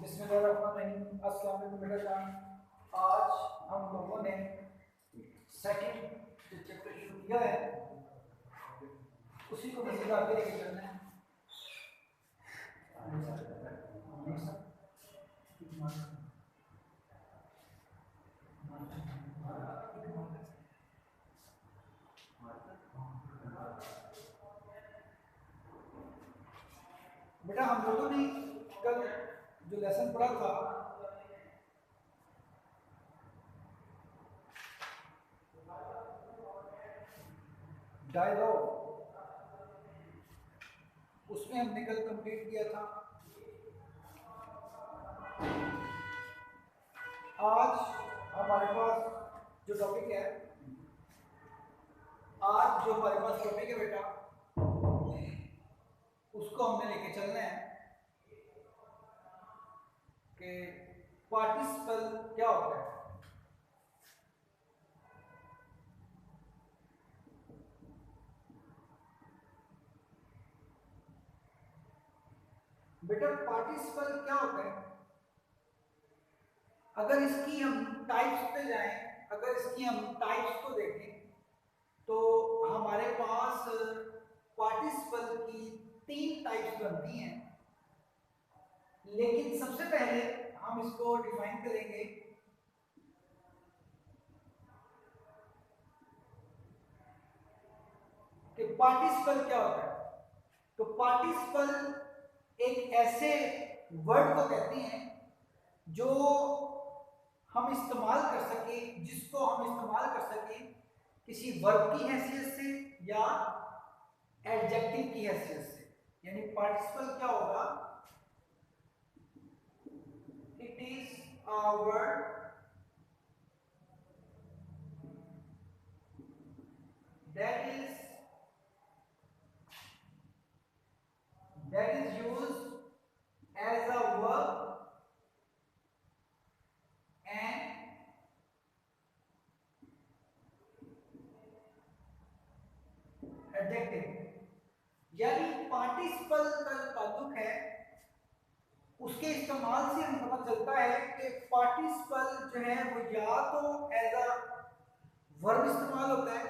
बिस्मिल्लाहिर्रहमानिर्रहीम। अस्सलाम वालेकुम बेटा। आज हम लोगों ने सेकंड जो चैप्टर शुरू किया है उसी को मज़ीद आगे लेके चलना है। बेटा हम लोगों ने कल जो लेसन पढ़ा था डायलॉग, उसमें हमने कल कंप्लीट किया था। आज हमारे पास जो टॉपिक है बेटा, उसको हमने लेके चलना है कि पार्टिसिपल क्या होता है। बेटा पार्टिसिपल क्या होता है, अगर इसकी हम टाइप्स पे जाएं, अगर इसकी हम टाइप्स को देखें तो हमारे पास पार्टिसिपल की 3 टाइप्स बनती हैं। लेकिन सबसे पहले हम इसको डिफाइन करेंगे कि पार्टिसिपल क्या होता है। तो पार्टिसिपल एक ऐसे वर्ड को कहते हैं जो हम इस्तेमाल कर सके, जिसको हम इस्तेमाल कर सके किसी वर्ब की हैसियत से या एडजेक्टिव की हैसियत से। यानी पार्टिसिपल क्या होगा, it is a word that is used as a verb and adjective। यानी पार्टिसिपल का ताल्लुक है, उसके इस्तेमाल से हमें पता चलता है कि पार्टिसिपल जो है वो या तो एज अ वर्ब इस्तेमाल होता है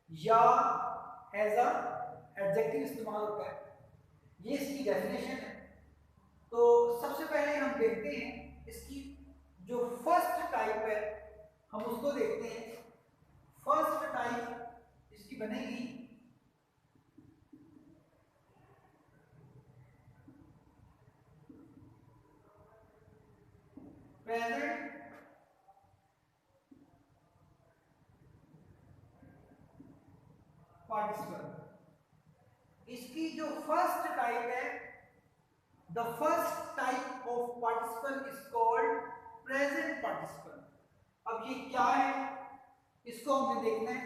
या एज अ एडजेक्टिव इस्तेमाल होता है। ये इसकी डेफिनेशन है। तो सबसे पहले हम देखते हैं इसकी जो फर्स्ट टाइप है, हम उसको देखते हैं। फर्स्ट टाइप इसकी बनेगी प्रेजेंट पार्टिसिपल। इसकी जो फर्स्ट टाइप है, the first type of participle is called present participle. अब ये क्या है, इसको हमने देखना है।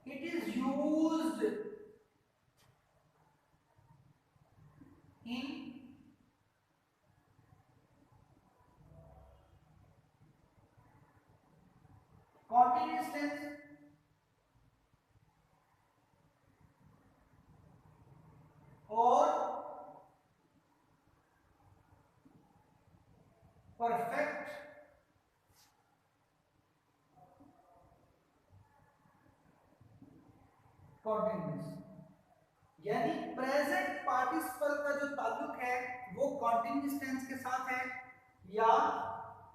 It is used in continuous tense और परफेक्ट कॉन्टिन्यूस। यानी प्रेजेंट पार्टिसिपल का जो ताल्लुक है वो कॉन्टिन्यूस टेंस के साथ है या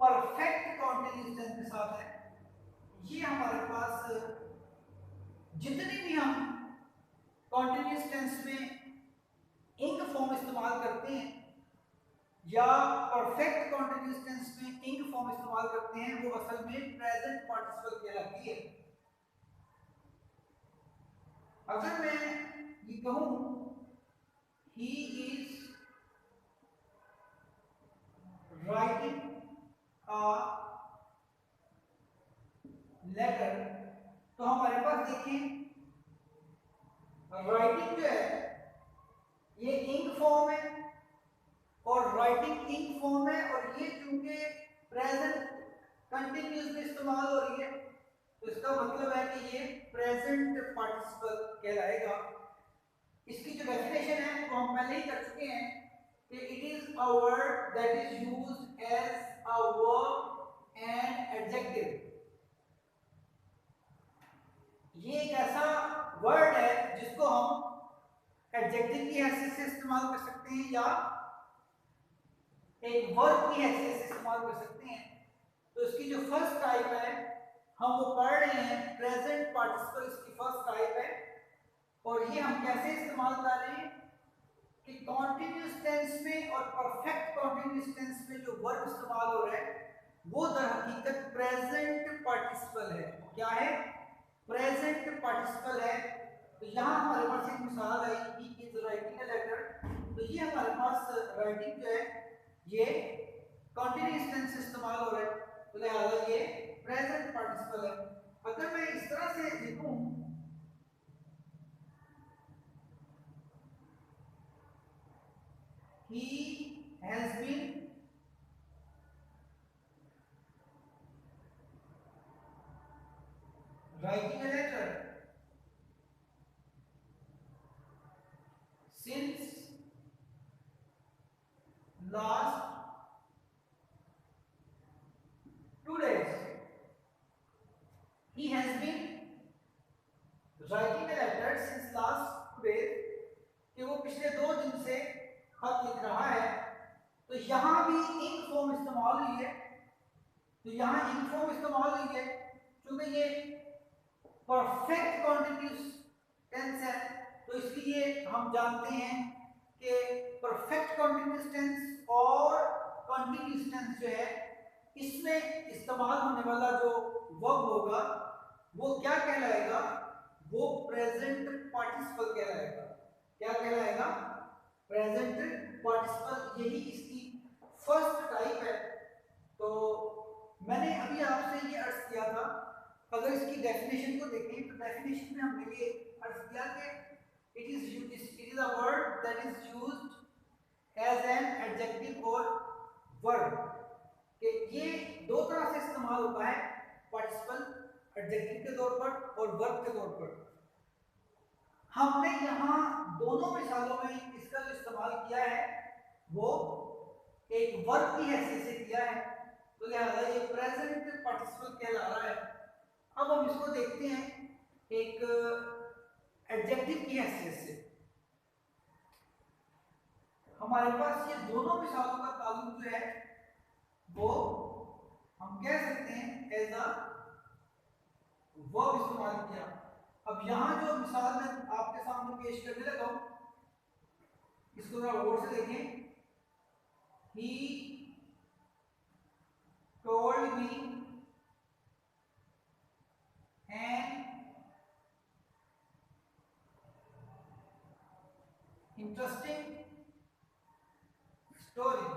परफेक्ट कॉन्टिन्यूस टेंस के साथ है। ये हमारे पास जितनी भी हम कॉन्टिन्यूस टेंस में इंग फॉर्म इस्तेमाल करते हैं या परफेक्ट कॉन्टिन्यूस टेंस में इंग फॉर्म इस्तेमाल करते हैं, वो असल में प्रेजेंट पार्टिसिपल कहलाती है। अगर मैं ये कहूं he is writing a letter, तो हमारे पास देखिए राइटिंग जो है ये इंक फॉर्म है और राइटिंग इंक फॉर्म है, और ये चूंकि प्रेजेंट कंटिन्यूस में इस्तेमाल हो रही है तो इसका मतलब है कि ये प्रेजेंट पार्टिसिपल कहलाएगा। इसकी जो डेफिनेशन है वो हम पहले ही कर चुके हैं कि it is a word that is used as a verb and adjective. ये एक ऐसा वर्ड है जिसको हम एडजेक्टिव की हैसियत से इस्तेमाल कर सकते हैं या एक वर्ब की हैसियत से इस्तेमाल कर सकते हैं। तो इसकी जो फर्स्ट टाइप है हम वो पढ़ रहे हैं, प्रेजेंट पार्टिसिपल इसकी फर्स्ट टाइप है। और ये हम कैसे इस्तेमाल कर रहे हैं कि कॉन्टिन्यूअस टेंस में और परफेक्ट कॉन्टिन्यूअस टेंस में जो वर्ब इस्तेमाल हो रहा है वो दर हकीकत प्रेजेंट पार्टिसिपल है। क्या है? प्रेजेंट पार्टिसिपल है। तो यहाँ हमारे पास एक मिसाल है, he is writing a letter. तो ये हमारे पास राइटिंग जो है ये कॉन्टिन्यूअस टेंस इस्तेमाल हो रहा है, तो लिहाजा ये प्रेजेंट पार्टिसिपल है। अगर मैं इस तरह से लिखूं he has been writing a letter since last 2 days. He has been writing a letter since last 2 days, कि वो पिछले 2 दिन से खत लिख रहा है। तो यहाँ भी इन फॉर्म इस्तेमाल हुई है। तो यहाँ इन फॉर्म इस्तेमाल हुई है क्योंकि ये परफेक्ट कॉन्टिन्यूअस टेंस है, तो इसलिए हम जानते हैं कि परफेक्ट कॉन्टिन्यूअस टेंस और कॉन्टिन्यूअस टेंस जो है इसमें इस्तेमाल होने वाला जो वर्ब होगा वो क्या कहलाएगा? वो प्रेजेंट पार्टिसिपल कहलाएगा। क्या कहलाएगा? Present participle. यही इसकी फर्स्ट टाइप है। तो मैंने अभी आपसे ये अर्ज किया था, अगर इसकी डेफिनेशन को देखें तो डेफिनेशन में हमने ये अर्ज किया कि it is a word that is used as an adjective और वर्ब, कि ये 2 तरह से इस्तेमाल होता है, पार्टिसिपल एडजेक्टिव के तौर पर और वर्ब के तौर पर। हमने यहाँ दोनों मिसालों में इसका जो इस्तेमाल किया है वो एक वर्ब की हैसियत से किया है, तो लिहाजा ये प्रेजेंट पार्टिसिपल कहला रहा है। अब हम इसको देखते हैं एक एडजेक्टिव की हैसियत से। हमारे पास ये दोनों मिसालों का ताल्लुक जो है वो हम कह सकते हैं एज अ वर्ब इस्तेमाल किया। अब यहाँ जो मिसाल मैं आपके सामने पेश करने लगा हूं, इसको जरा गौर से देखें। He told me an interesting story।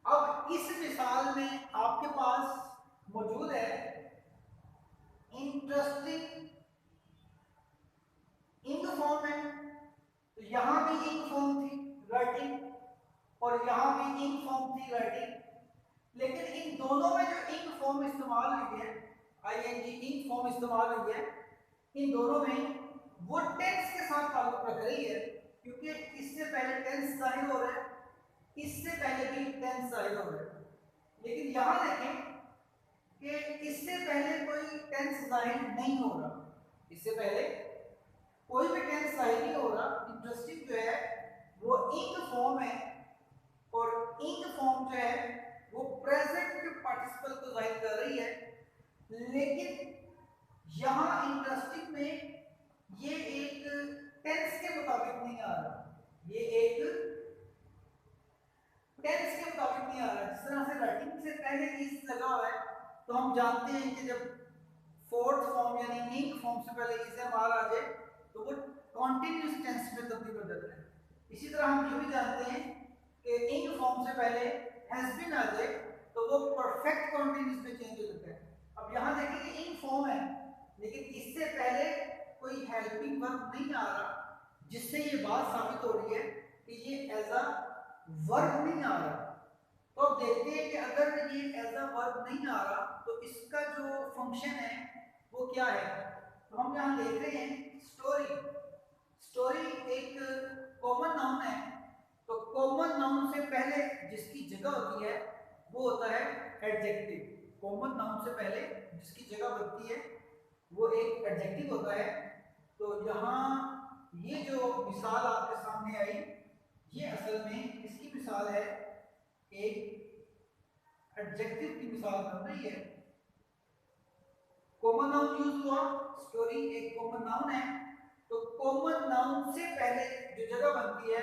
अब इस मिसाल में आपके पास मौजूद है इंटरेस्टिंग इंग फॉर्म है, तो यहां भी इंग फॉर्म थी राइटिंग और यहां भी इंग फॉर्म थी राइटिंग, लेकिन इन दोनों में जो इंग फॉर्म इस्तेमाल हुई है, आईएनजी इंग फॉर्म इस्तेमाल हुई है, इन दोनों में वो टेंस के साथ ताल्लुक रख रही है, क्योंकि इससे पहले टेंस जाहिर हो रहा है, इससे पहले भी टेंस जाहिर हो रहा है। लेकिन यहां देखें कि इससे पहले कोई टेंस जाहिर नहीं हो रहा, इससे पहले कोई भी टेंस जाहिर नहीं हो रहा। इंटरेस्टिंग जो है वो इंग फॉर्म है और इंग फॉर्म जो है वो प्रेजेंट पार्टिसिपल को जाहिर कर रही है, लेकिन यहां इंटरेस्टिंग में ये एक टेंस के मुताबिक नहीं आ रहा, ये एक टेंस के मुताबिक नहीं आ रहा। जिस तरह से राइटिंग से पहले इस लगा हुआ है, तो हम जानते हैं कि जब फोर्थ फॉर्म यानी इंग फॉर्म से पहले इस एम आर आ जाए तो वो कॉन्टिन्यूअस टेंस में तब्दील हो जाता है। इसी तरह हम ये भी जानते हैं कि इंग फॉर्म से पहले हैज बीन आ जाए तो वो परफेक्ट कॉन्टिन्यूअस में चेंज हो जाता है। अब यहाँ देखें कि इंग फॉर्म है, लेकिन इससे पहले कोई हेल्पिंग वर्ब नहीं आ रहा, जिससे ये बात साबित हो रही है कि ये एज अ वर्ब नहीं आ रहा। तो अब देखते हैं कि अगर ये एज अ वर्ब नहीं आ रहा तो इसका जो फंक्शन है वो क्या है। तो हम यहाँ देख रहे हैं स्टोरी। स्टोरी एक कॉमन नाउन है, तो कॉमन नाउन से पहले जिसकी जगह होती है वो होता है एडजेक्टिव। कॉमन नाउन से पहले जिसकी जगह बनती है वो एक एडजेक्टिव होता है। तो यहाँ ये जो मिसाल आपके सामने आई, ये असल में इसकी मिसाल है, एक एडजेक्टिव की मिसाल बन रही है। कॉमन नाउन यूज हुआ, स्टोरी एक कॉमन नाउन है, तो कॉमन नाउन से पहले जो जगह बनती है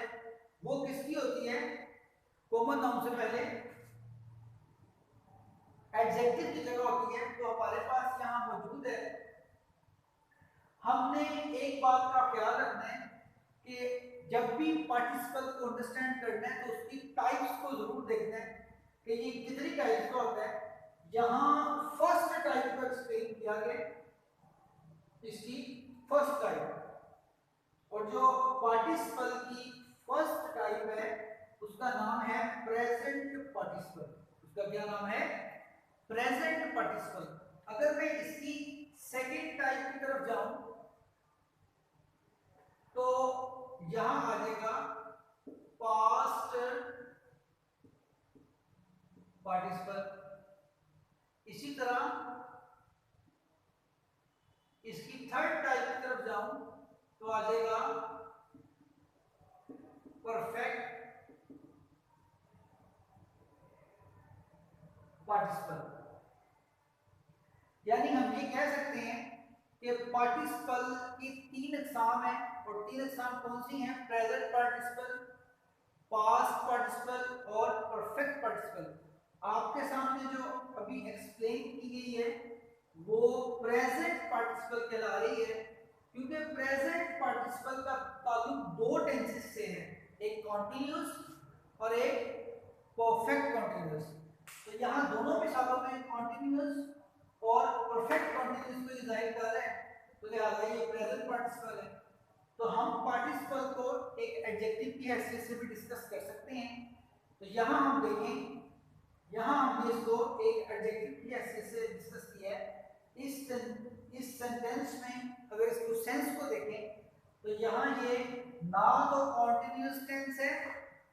वो किसकी होती है? कॉमन नाउन से पहले एडजेक्टिव की जगह होती है। तो हमारे पास यहाँ मौजूद है, हमने एक बात का ख्याल रखना है कि जब भी पार्टिसिपल को अंडरस्टैंड करना है तो उसकी टाइप्स को जरूर देखना है कि ये कितनी टाइप्स का होता है। यहाँ फर्स्ट टाइप को एक्सप्लेन किया गया, इसकी फर्स्ट टाइप, और जो पार्टिसिपल की फर्स्ट टाइप है उसका नाम है प्रेजेंट पार्टिसिपल। उसका क्या नाम है? Present participle. अगर मैं इसकी सेकेंड टाइप की तरफ जाऊं तो यहां आ जाएगा पास्ट पार्टिसिपल। इसी तरह इसकी थर्ड टाइप की तरफ जाऊं तो आ जाएगा परफेक्ट पार्टिसिपल। यानी हम ये कह सकते हैं कि पार्टिसिपल की तीन अक़साम है, और तीन अक़साम कौन सी हैं? प्रेजेंट पार्टिसिपल, पास्ट पार्टिसिपल और परफेक्ट पार्टिसिपल। आपके सामने जो अभी एक्सप्लेन की गई है वो प्रेजेंट पार्टिसिपल कहला रही है, क्योंकि प्रेजेंट पार्टिसिपल का ताल्लुक दो टेंसेस से है, एक कॉन्टिन्यूस और एक परफेक्ट कॉन्टिन्यूस। तो यहाँ दोनों मिसालों में कॉन्टिन्यूस और परफेक्ट कॉन्टिन्यूस को जाहिर कर रहे हैं, तो लिहाजा ये प्रेजेंट पार्टिसिपल है। तो हम पार्टिसिपल को एक एडजेक्टिव की हैसियत से भी डिस्कस कर सकते हैं। तो यहाँ हम देखें, यहाँ हमने इसको एक एडजेक्टिव की हैसियत से डिस्कस किया है। इस सेंटेंस में अगर इसको सेंस को देखें तो यहाँ ये ना तो कॉन्टिन्यूस टेंस है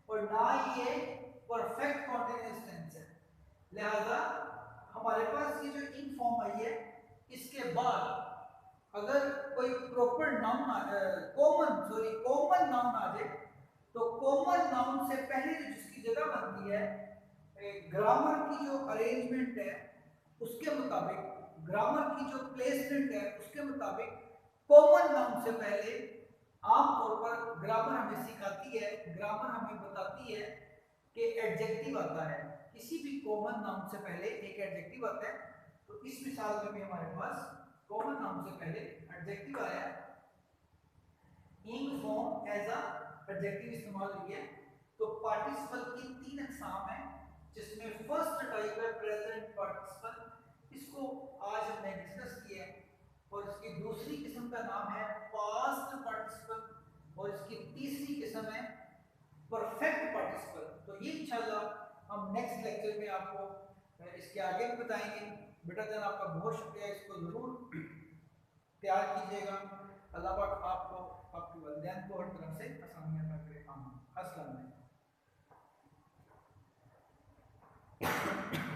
और ना ये परफेक्ट कॉन्टिन्यूस टेंस है। लिहाजा हमारे पास ये जो इन फॉर्म आई है, इसके बाद अगर कोई प्रॉपर नाउन कॉमन नाउन आ जाए तो कॉमन नाउन से पहले जिसकी जगह बनती है, ग्रामर की जो अरेंजमेंट है उसके मुताबिक, ग्रामर की जो प्लेसमेंट है उसके मुताबिक कॉमन नाउन से पहले आमतौर पर ग्रामर हमें सिखाती है, ग्रामर हमें बताती है कि एडजेक्टिव आता है। किसी भी कॉमन नाउन से पहले एक एडजेक्टिव आता है। तो इस मिसाल में भी हमारे पास कॉमन नाउन से पहले एडजेक्टिव आया, in form as a adjective इस्तेमाल हुई है। तो पार्टिसिपल की तीन अक़साम है, जिसमें फर्स्ट टाइप है प्रेजेंट पार्टिसिपल, इसको आज हमने डिस्कस किया है। और इसकी दूसरी किस्म का नाम है पास्ट पार्टिसिपल, और इसकी तीसरी किस्म है परफेक्ट पार्टिसिपल। तो ये इंशाल्लाह हम नेक्स्ट लेक्चर में आपको इसके आगे भी बताएंगे। बेटा जान आपका बहुत शुक्रिया, इसको ज़रूर तैयार कीजिएगा। अल्लाह पाक आपको, आपके वालिदैन को हर तरफ से आसानियाँ अता करे। आमीन। अस्सलाम वालेकुम।